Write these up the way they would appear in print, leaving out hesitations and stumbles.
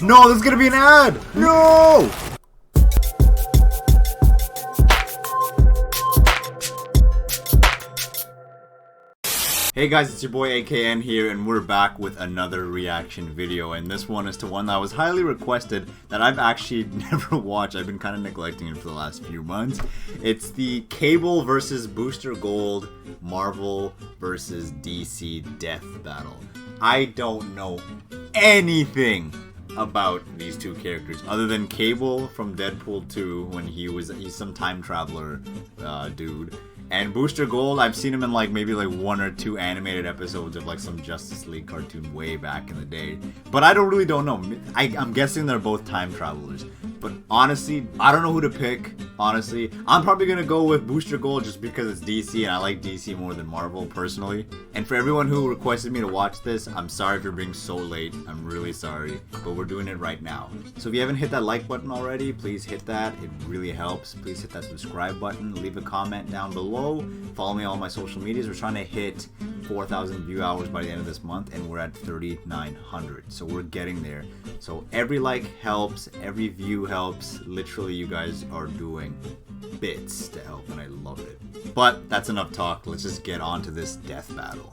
No, there's gonna be an ad! No! Hey guys, it's your boy AKN here, and we're back with another reaction video, and this one is to one that was highly requested that I've actually never watched. I've been kind of neglecting it for the last few months. It's the Cable versus Booster Gold Marvel versus DC Death Battle. I don't know anything about these two characters other than Cable from Deadpool 2 when he's some time traveler dude. And Booster Gold, I've seen him in maybe one or two animated episodes of some Justice League cartoon way back in the day. But I don't know. I'm guessing they're both time travelers. But honestly, I don't know who to pick. Honestly, I'm probably gonna go with Booster Gold just because it's DC and I like DC more than Marvel personally. And for everyone who requested me to watch this, I'm sorry for being so late. I'm really sorry, but we're doing it right now. So if you haven't hit that like button already, please hit that. It really helps. Please hit that subscribe button. Leave a comment down below. Follow me on all my social medias. We're trying to hit 4,000 view hours by the end of this month, and we're at 3,900. So we're getting there. So every like helps. Every view helps. Literally, you guys are doing bits to help, and I love it. But that's enough talk. Let's just get on to this death battle.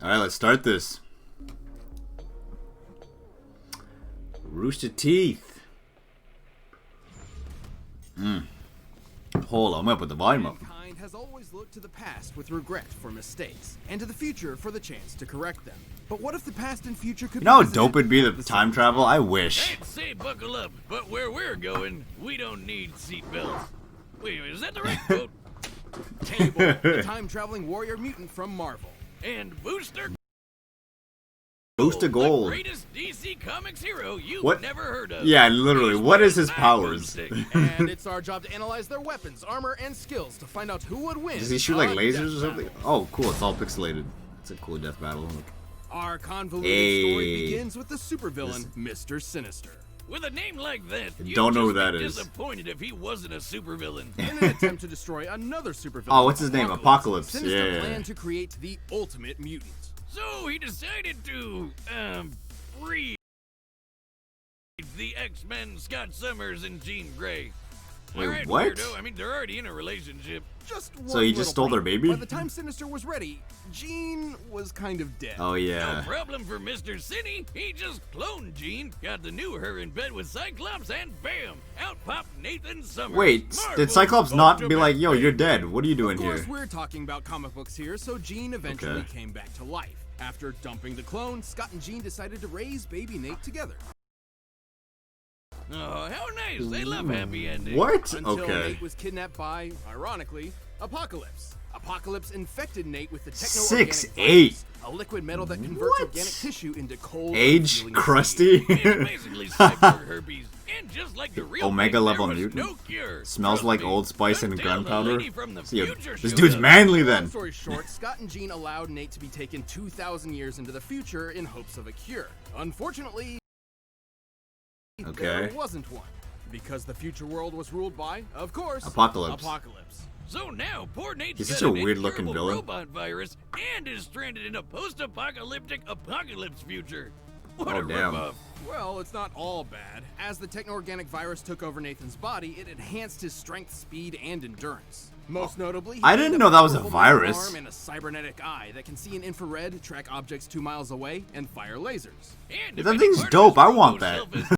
Alright, let's start this. Rooster Teeth. Hold on, I'm gonna put the volume up. Mankind has always looked to the past with regret for mistakes, and to the future for the chance to correct them. But what if the past and future could You know how be dope it'd be the time travel? I wish. I'd say buckle up, but where we're going, we don't need seatbelts. Wait, is that the right quote? Cable, the time-traveling warrior mutant from Marvel. And Booster Gold. The greatest DC Comics hero you've What? never heard of. Yeah, literally. What is his powers? And it's our job to analyze their weapons, armor, and skills to find out who would win. Does he shoot lasers or something? Oh, cool. It's all pixelated. It's a cool death battle. Our convoluted story begins with the supervillain, Mr. Sinister. With a name like that, you don't know who just that be is. disappointed if he wasn't a supervillain. In an attempt to destroy another supervillain, Oh, what's his name? Apocalypse. Sinister Yeah. planned to create the ultimate mutant. So he decided to, free the X-Men, Scott Summers and Jean Grey. Wait, Alright, what? weirdo. I mean, they're already in a relationship. Just one So he just little stole their problem. baby? By the time Sinister was ready, Jean was kind of dead. Oh, No yeah. problem for Mr. City. He just cloned Jean, got the new her in bed with Cyclops, and bam! Out popped Nathan Summers. Wait, Marvel's did Cyclops not be ultimate like, yo, you're fan. dead. What are you doing Of course, here? we're talking about comic books here, so Jean eventually came back to life. After dumping the clone, Scott and Jean decided to raise baby Nate together. Oh, how nice. They love happy endings. What? Until Okay. Nate was kidnapped by, ironically, Apocalypse. Apocalypse infected Nate with the techno-organic 6'8". virus, a liquid metal that converts What? organic tissue into cold, Age? unfeeling Crusty? It's basically cyborg herpes. And just like the real Omega thing, level there was mutant? no cure. Smells Trust like me, Old Spice and until the gunpowder? lady from the See, yo, future this showed dude's up. manly Long then. story short, Scott and Jean allowed Nate to be taken 2,000 years into the future in hopes of a cure. Unfortunately, there wasn't one. Because the future world was ruled by, of course, Apocalypse. So now, poor Nate's He's got such a an weird-looking incurable villain. robot virus and is stranded in a post-apocalyptic apocalypse future. What a damn. ripoff. Well, it's not all bad. As the techno-organic virus took over Nathan's body, it enhanced his strength, speed, and endurance. Most notably, he I gained didn't a know that was a powerful metal virus. arm and a cybernetic eye that can see in infrared, track objects 2 miles away, and fire lasers. And if That any thing's part of dope. his I want robo that. self is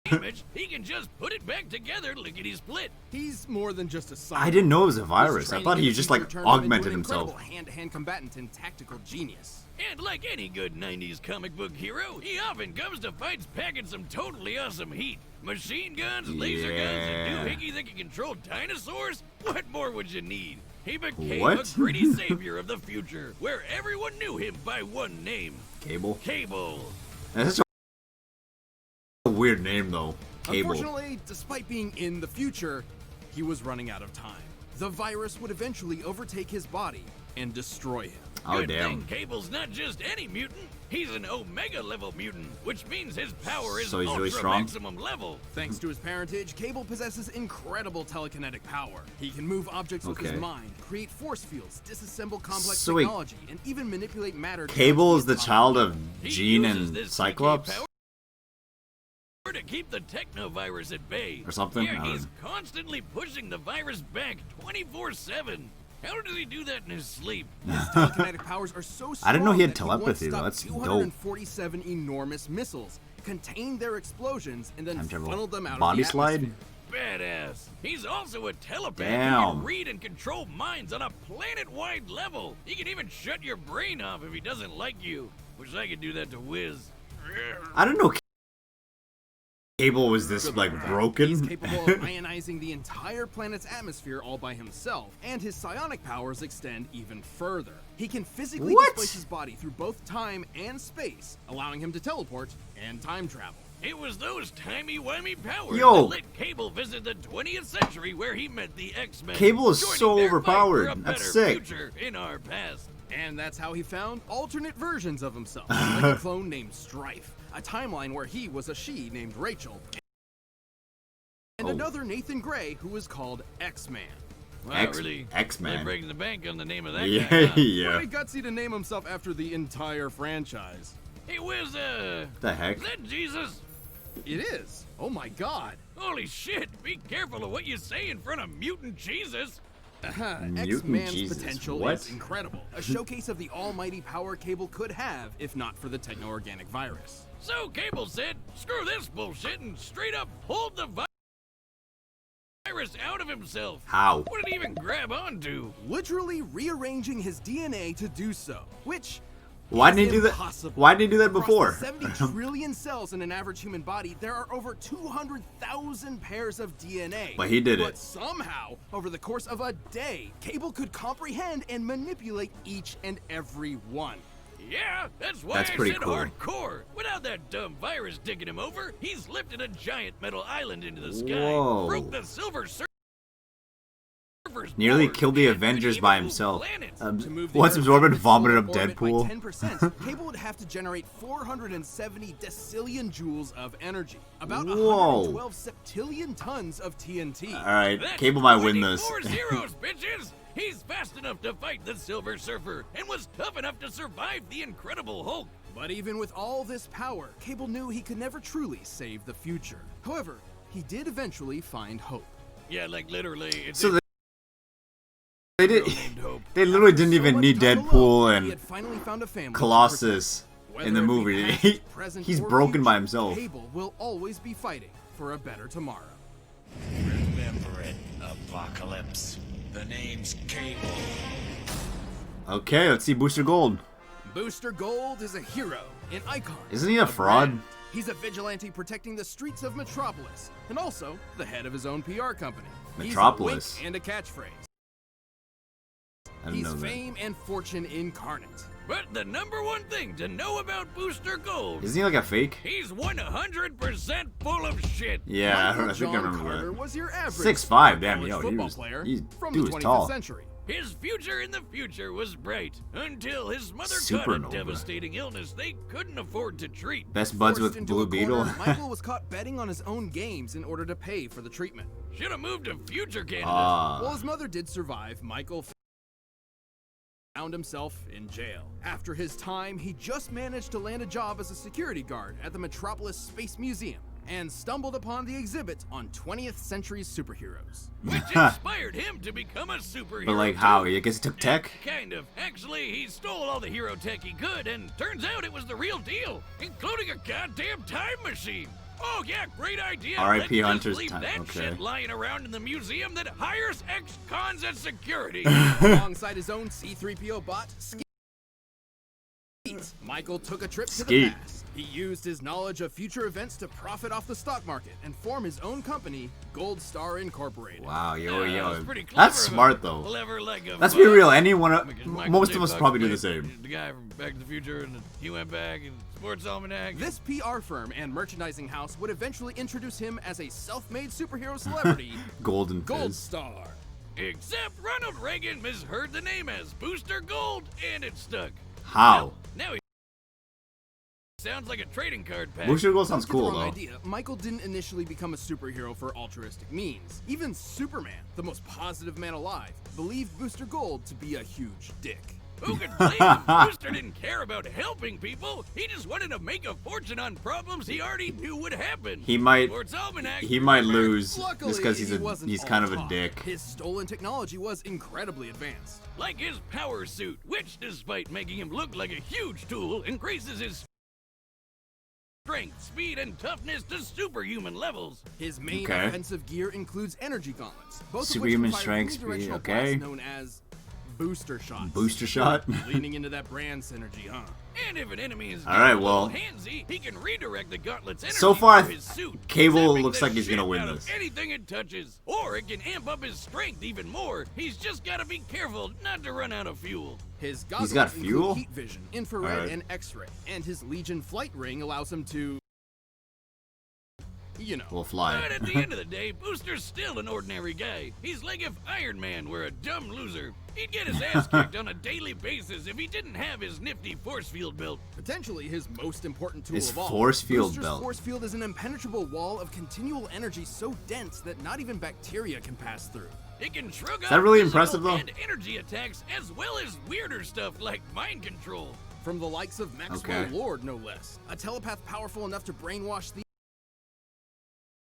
damaged, he can just put it back together lickety-split. He's more than just a cyborg. I didn't know it was a His virus. I training thought in he the just future turned him into augmented an himself. incredible hand-to-hand combatant and tactical genius. And like any good 90s comic book hero, he often comes to fights packing some totally awesome heat. Machine guns, laser guns, and Yeah. doohickeys that can control dinosaurs? What more would you need? He became What? a gritty savior of the future, where everyone knew him by one name, Cable? Cable. That's such a weird name, though. Cable. Unfortunately, despite being in the future, he was running out of time. The virus would eventually overtake his body and destroy him. Oh, Good damn. thing Cable's not just any mutant, he's an Omega level mutant, which means his power is So he's ultra really strong? maximum level. Thanks to his parentage, Cable possesses incredible telekinetic power. He can move objects with Okay. his mind, create force fields, disassemble complex So wait, technology, and even manipulate matter. Cable is the towards child of He Jean uses and this Cyclops? psychic power to keep the technovirus at bay. Or something? Yeah, I don't he's know. constantly pushing the virus back 24/7. How does he do that in his sleep? Telekinetic powers are so strong I didn't know he had that once telepathy, though. stopped That's dope. 247 enormous missiles, contained their explosions, and then Time travel. funneled them out Body of the slide? atmosphere. Badass. He's also a telepath Damn. who can read and control minds on a planet-wide level. He can even shut your brain off if he doesn't like you. Wish I could do that to Wiz. I didn't know Cable was this, like, He's broken. capable of ionizing the entire planet's atmosphere all by himself, and his psionic powers extend even further. He can physically What? displace his body through both time and space, allowing him to teleport and time travel. It was those timey-wimey powers Yo. that let Cable visit the 20th century where he met the X-Men. Cable is joining so their fight overpowered. for a That's better sick. future in our past. And that's how he found alternate versions of himself, like a clone named Strife, a timeline where he was a she named Rachel, and another Nathan Gray who was called X-Man. Wow, really X-Man. breaking the bank on the name of that Yeah, guy, huh? yeah. Pretty gutsy to name himself after the entire franchise. Hey, Wiz, The heck? is that Jesus? It is. Oh my god. Holy shit, be careful of what you say in front of mutant Jesus. X-Man's Jesus, potential what? is incredible. A showcase of the almighty power Cable could have if not for the techno-organic virus. So Cable said, screw this bullshit and straight up pulled the virus out of himself. How? What did he even grab onto? Literally rearranging his DNA to do so, which Why is didn't he do that? impossible. Why didn't he do that Across before? the 70 trillion cells in an average human body, there are over 200,000 pairs of DNA. But he did But it. somehow, over the course of a day, Cable could comprehend and manipulate each and every one. Yeah, that's why That's I pretty said cool. hardcore. Without that dumb virus digging him over, he's lifted a giant metal island into the sky, Whoa. broke the Silver Surfer's Nearly board, killed the and Avengers even by moved himself. planets. To move the Once Earth absorbed, out of its vomited up solar orbit by Deadpool. 10%, Cable would have to generate 470 decillion joules of energy, about Whoa. 112 septillion tons of TNT. Alright, That's Cable might win this. 24 zeros, bitches! He's fast enough to fight the Silver Surfer and was tough enough to survive the Incredible Hulk. But even with all this power, Cable knew he could never truly save the future. However, he did eventually find hope. Yeah, like literally. It's So a they did. girl named Hope. They literally didn't So even much need time Deadpool alone, he and had finally found a family to Colossus protect. in the Whether it be movie. past, present, He's or broken by future, himself. Cable will always be fighting for a better tomorrow. Remember it, Apocalypse. The name's Cable. Okay, let's see Booster Gold. Booster Gold is a hero, an icon. Isn't he a fraud? brand. He's a vigilante protecting the streets of Metropolis, and also the head of his own PR company. Metropolis. He's a wink and a catchphrase. I didn't He's know that. fame and fortune incarnate. But the number one thing to know about Booster Gold, Isn't he like a fake? he's 100% full of shit. Yeah, Michael I think I John remember Carter that. was your average 6'5", damn, college yo, he football was- player he's- from dude the was 20th tall. century. His future in the future was bright until his mother caught a Supernova. devastating illness they couldn't afford to treat. Best buds Forced with into Blue a Beetle. corner, Michael was caught betting on his own games in order to pay for the treatment. Should have moved to Future Canada. While his mother did survive, Michael found himself in jail. After his time, he just managed to land a job as a security guard at the Metropolis Space Museum and stumbled upon the exhibit on 20th century superheroes. Which inspired him to become a superhero. But like how? too. I guess he took tech? Kind of. Actually, he stole all the hero tech he could, and turns out it was the real deal, including a goddamn time machine. Oh yeah, great idea. R.I.P. Let's Hunter's just leave time- that okay. shit lying around in the museum that hires ex-cons as security. Alongside his own C-3PO bot, Skeet, Michael took a trip to the Skeet. past. He used his knowledge of future events to profit off the stock market and form his own company, Gold Star Incorporated. Wow, yo, That yo. was pretty clever That's of him. smart though. Clever like a Let's be bug. real. Anyone, Because Michael most J. of us Fox probably do the played same. The guy from Back to the Future, and he went back and Sports Almanac. This PR firm and merchandising house would eventually introduce him as a self-made superhero celebrity, Golden Gold Fizz. Star. Except Ronald Reagan misheard the name as Booster Gold, and it stuck. How? Now he sounds like a trading card pack. Booster Gold sounds Don't get the cool wrong though. idea. Michael didn't initially become a superhero for altruistic means. Even Superman, the most positive man alive, believed Booster Gold to be a huge dick. Who could blame him? Booster didn't care about helping people. He just wanted to make a fortune on problems he already knew would happen. He might Almanac, lose Luckily, just because he wasn't he's all kind of a talk. dick. His stolen technology was incredibly advanced. like his power suit, which, despite making him look like a huge tool, increases his strength, speed, and toughness to superhuman levels. His main Okay. offensive gear includes energy gauntlets, both Superhuman of which strength, strength, speed, unidirectional okay. blasts known as booster shots. Booster shot? Leaning into that brand synergy, huh? And if an enemy is All right, getting a little well. handsy, he can redirect the gauntlet's energy So far, through his suit, Cable zapping looks the like he's gonna shit win out of this. anything it touches, or it can amp up his strength even more. He's just gotta be careful not to run out of fuel. His goggles got include fuel? heat vision, infrared, Alright. and X-ray, and his Legion flight ring allows him to, you know. We'll fly. But at the end of the day, Booster's still an ordinary guy. He's like if Iron Man were a dumb loser. He'd get his ass kicked on a daily basis if he didn't have his nifty force field belt. Potentially his most important tool His of all. force field Booster's belt. force field is an impenetrable wall of continual energy so dense that not even bacteria can pass through. It can shrug that off really physical impressive, though? and energy attacks as well as weirder stuff like mind control. From the likes of Maxwell Okay. Lord, no less. A telepath powerful enough to brainwash the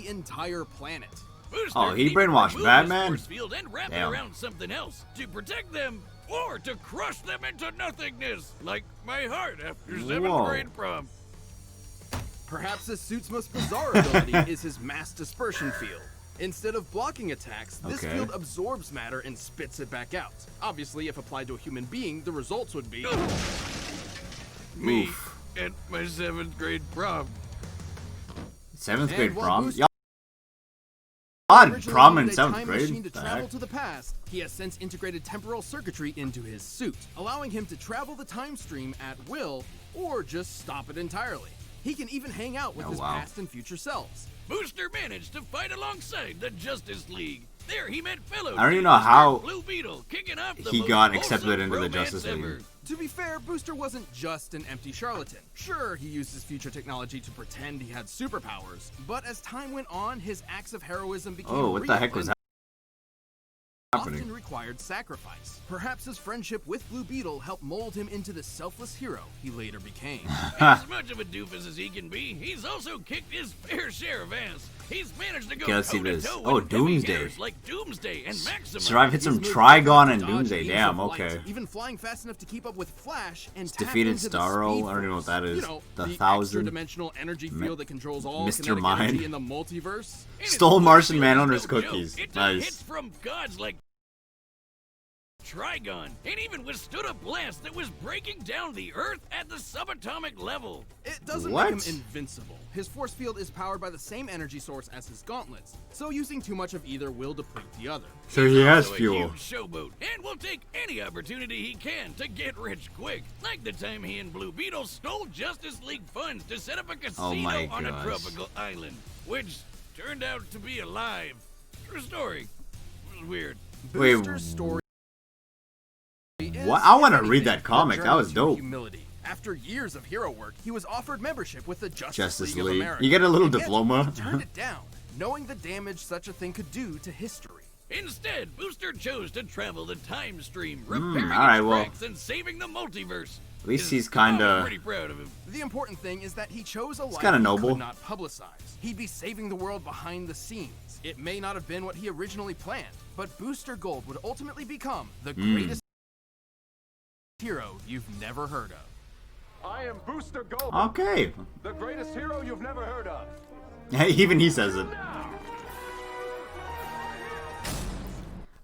entire planet. Booster Oh, he can even brainwashed remove Batman? his force field and wrap Damn. it around something else to protect them or to crush them into nothingness, like my heart after seventh Whoa. grade prom. Perhaps this suit's most bizarre ability is his mass dispersion field. Instead of blocking attacks, this Okay. field absorbs matter and spits it back out. Obviously, if applied to a human being, the results would be... Me Oof. at my seventh grade prom. 7th And grade while prom? Booster Y'all odd originally prom in needed a 7th time grade? machine to The travel heck? to the past, he has since integrated temporal circuitry into his suit, allowing him to travel the time stream at will or just stop it entirely. He can even hang out with Oh, his wow. past and future selves. Booster managed to fight alongside the Justice League. There he met fellow I don't even Team know how Blue Beetle, kicking off the he most got wholesome accepted into the romance Justice ever. League. To be fair, Booster wasn't just an empty charlatan. Sure, he used his future technology to pretend he had superpowers, but as time went on, his acts of heroism became Oh, what the real heck was and often happening? required sacrifice. Perhaps his friendship with Blue Beetle helped mold him into the selfless hero he later became. As much of a doofus as he can be, he's also kicked his fair share of ass. He's managed to go Okay, let's see toe-to-toe this. with Oh, heavy Doomsday. hitters like Doomsday and Maximum. Survive hit His some moves Trigon to and dodge Doomsday. beams Damn, of light, okay. Even flying fast enough to keep up with Flash and tap defeated into the Starro. Speed I don't even know Force. what that is. You know, The the 1000 extra-dimensional energy field that controls all Mr. kinetic Mind. energy in the multiverse. And his Stole force Martian field Manhunter's is no cookies. joke. It took Nice. hits from gods like Trigon. It even withstood a blast that was breaking down the Earth at the subatomic level. It doesn't What? make him invincible. His force field is powered by the same energy source as his gauntlets, so using too much of either will deplete the other. So he has Also a fuel. huge showboat, and will take any opportunity he can to get rich quick. Like the time he and Blue Beetle stole Justice League funds to set up a casino my on a gosh. tropical island, which turned out to be alive. True story. It was weird. Wait, Booster's story is, what? I wanna if read that anything, comic. a That was journey to dope. Humility. After years of hero work, he was offered membership with the Justice League of League. America. You get a little And yet, diploma. He turned it down, knowing the damage such a thing could do to history. Instead, Booster chose to travel the time stream, repairing alright, its well. cracks and saving the multiverse. At least he's I'm kinda. pretty proud of him. The important thing is that he chose a life kinda he noble. could not publicize. He'd be saving the world behind the scenes. It may not have been what he originally planned, but Booster Gold would ultimately become the greatest hero you've never heard of. I am Booster Gold, Okay. the greatest hero you've never heard of. Even he says it.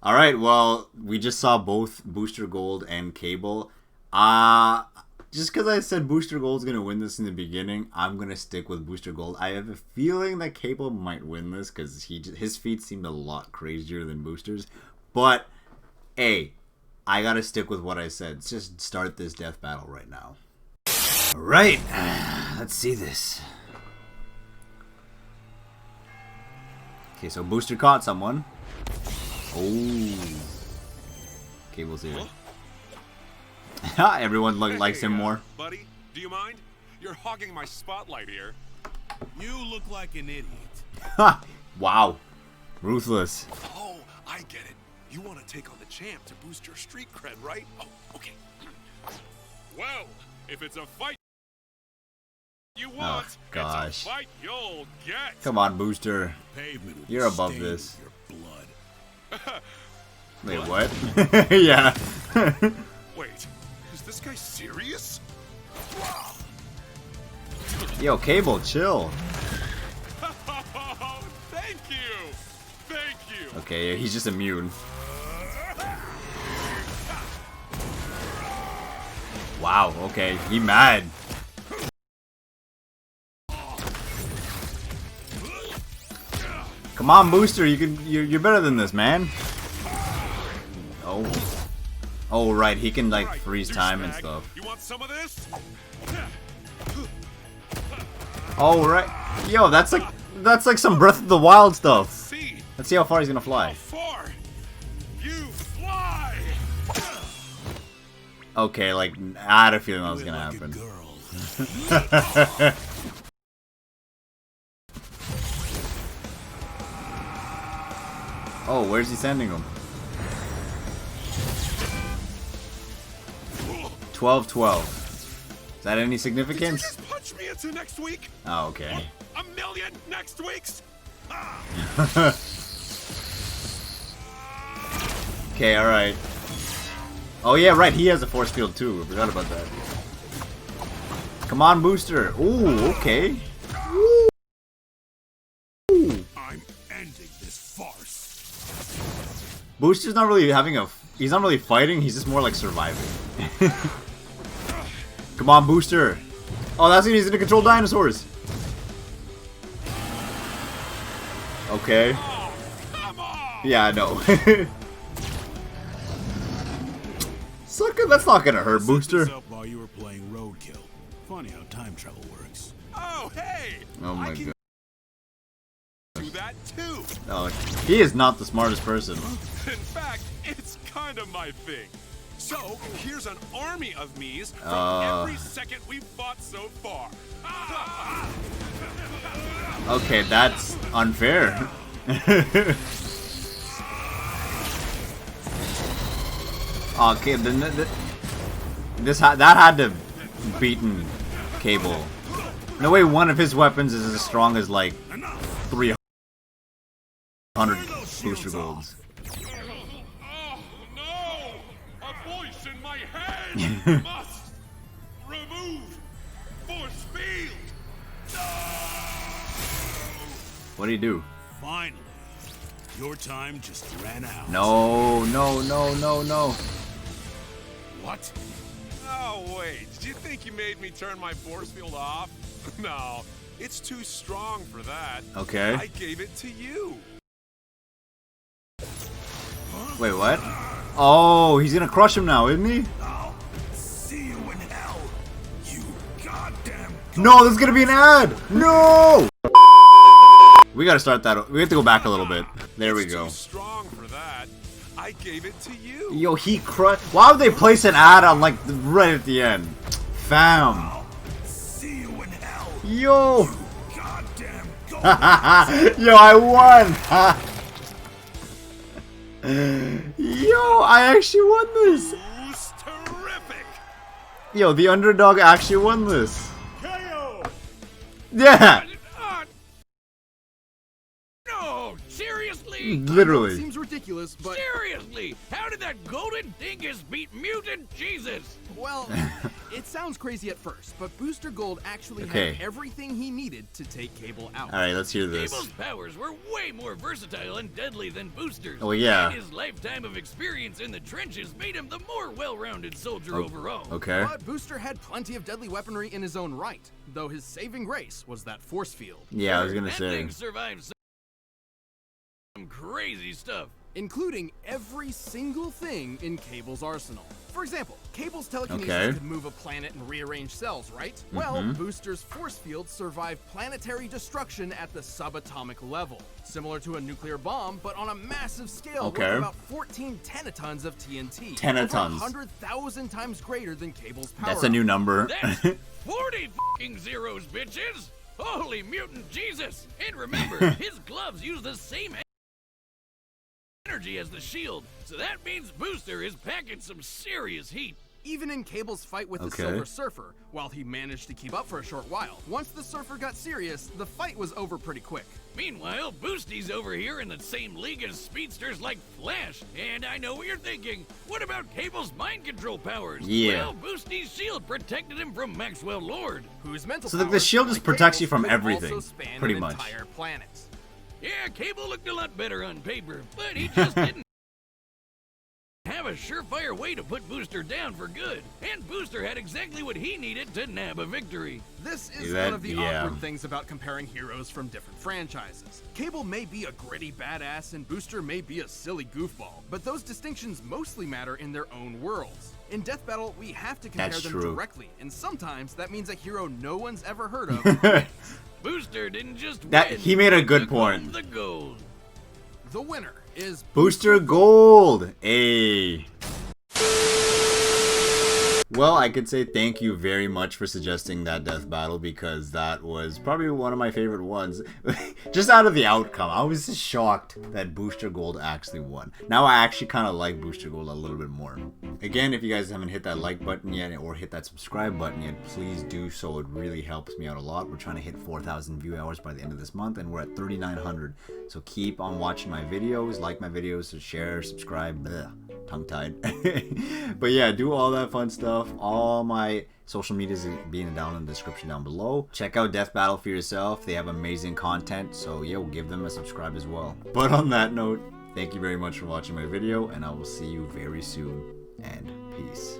Alright, well, we just saw both Booster Gold and Cable. Just because I said Booster Gold's going to win this in the beginning, I'm going to stick with Booster Gold. I have a feeling that Cable might win this because his feats seemed a lot crazier than Booster's. But, hey, I got to stick with what I said. Let's just start this death battle right now. Alright, let's see this. Okay, so Booster caught someone. Oh. Cable's here. Everyone likes him more. Buddy, do you mind? You're hogging my spotlight here. You look like an idiot. Ha! Wow. Ruthless. Oh, I get it. You want to take on the champ to boost your street cred, right? Oh, okay. Well, if it's a fight you want, gosh. it's a fight you'll get. Come on, Booster. Pavement will You're above stain this. Your blood. Wait, what? Yeah. Wait, is this guy serious? Yo, Cable, chill. Thank you! Thank you! Okay, he's just immune. Wow, okay, he mad. Come on, Booster, you're better than this, man. Oh. Oh, right, he can like freeze time and stuff. You want some of this? Oh, right. Yo, that's like some Breath of the Wild stuff. See Let's see how far he's gonna fly. how far you fly. Okay, like I had a feeling that was gonna Like a happen. girl. Oh, where's he sending him? 12-12. Is that any Did you significance? just punch me into next week? Oh, okay. A million next weeks? Okay, alright. Oh yeah, right, he has a force field too. I forgot about that. Come on, Booster. Ooh, okay. I'm ending this farce. Booster's not really having a... He's not really fighting, he's just more like surviving. Come on, Booster. Oh, that's he's gonna control dinosaurs. Okay. Oh, come on! Yeah, I know. Sucker, that's not gonna hurt, Set Booster. this up while you were playing Roadkill. Funny how time travel works. Oh, hey! Oh my I can god. do that too. Oh, he is not the smartest person. In fact, it's kind of my thing. So, here's an army of me's from every second we've fought so far. Okay, that's unfair. Okay, then that had to beaten Cable. No way one of his weapons is as strong as like 300 booster golds. Oh no! A voice in my head must remove force field. What do you do? Finally, your time just ran out. No, no, no, no, no. What? Oh wait, did you think you made me turn my force field off? No, it's too strong for that. Okay. I gave it to you. Wait, what? Oh, he's gonna crush him now, isn't he? I'll see you in hell, you goddamn. No, there's gonna be an ad! No! We gotta start that. We have to go back a little bit. There we It's go. too strong for that. I gave it to you. Yo, he crushed. Why would they place an ad on like right at the end? Fam. See you in hell, Yo. goddamn. Yo, I won. Yo, I actually won this. Who's terrific? Yo, the underdog actually won this. KO. Yeah. No, seriously? Literally. Seems ridiculous, but Seriously? How did that golden dingus beat mutant Jesus? well, it sounds crazy at first, but Booster Gold actually Okay. had everything he needed to take Cable out. All right, let's hear this. Cable's powers were way more versatile and deadly than Booster's. Oh, yeah. And his lifetime of experience in the trenches made him the more well-rounded soldier overall. Okay. But Booster had plenty of deadly weaponry in his own right, though his saving grace was that force field. Yeah, I was gonna That say. thing survived some crazy stuff. Including every single thing in Cable's arsenal. For example, Cable's telekinesis Okay. could move a planet and rearrange cells, right? Well, Booster's force field survived planetary destruction at the subatomic level. Similar to a nuclear bomb, but on a massive scale Okay. worth about 14 tenatons of TNT. Tenatons. Over 100,000 times greater than Cable's power. That's a new number. That's 40 fucking zeros, bitches! Holy mutant Jesus! And remember, his gloves use the same energy as the shield, so that means Booster is packing some serious heat. even in Cable's fight with the Silver Surfer, while he managed to keep up for a short while. Once the Surfer got serious, the fight was over pretty quick. Meanwhile, Boosty's over here in the same league as speedsters like Flash. And I know what you're thinking. What about Cable's mind control powers? Yeah. Well, Boosty's shield protected him from Maxwell Lord, whose mental So powers, the shield just like protects you Cable's, from could everything, also span pretty an much. entire planet. Yeah, Cable looked a lot better on paper, but he just didn't have a surefire way to put Booster down for good. And Booster had exactly what he needed to nab a victory. This is one of the awkward things about comparing heroes from different franchises. Cable may be a gritty badass and Booster may be a silly goofball, but those distinctions mostly matter in their own worlds. In Death Battle, we have to compare them directly, and sometimes that means a hero no one's ever heard of. Booster didn't just win. He made a good point. The gold. The winner is Booster Gold. Well, I could say thank you very much for suggesting that death battle, because that was probably one of my favorite ones. Just out of the outcome, I was just shocked that Booster Gold actually won. Now I actually kind of like Booster Gold a little bit more. Again, if you guys haven't hit that like button yet or hit that subscribe button yet, please do so. It really helps me out a lot. We're trying to hit 4,000 view hours by the end of this month, and we're at 3,900. So keep on watching my videos, like my videos, share, subscribe, tongue-tied. But yeah, do all that fun stuff. All my social medias are being down in the description down below. Check out Death Battle for yourself. They have amazing content, so yo, give them a subscribe as well. But on that note, thank you very much for watching my video, and I will see you very soon, and peace.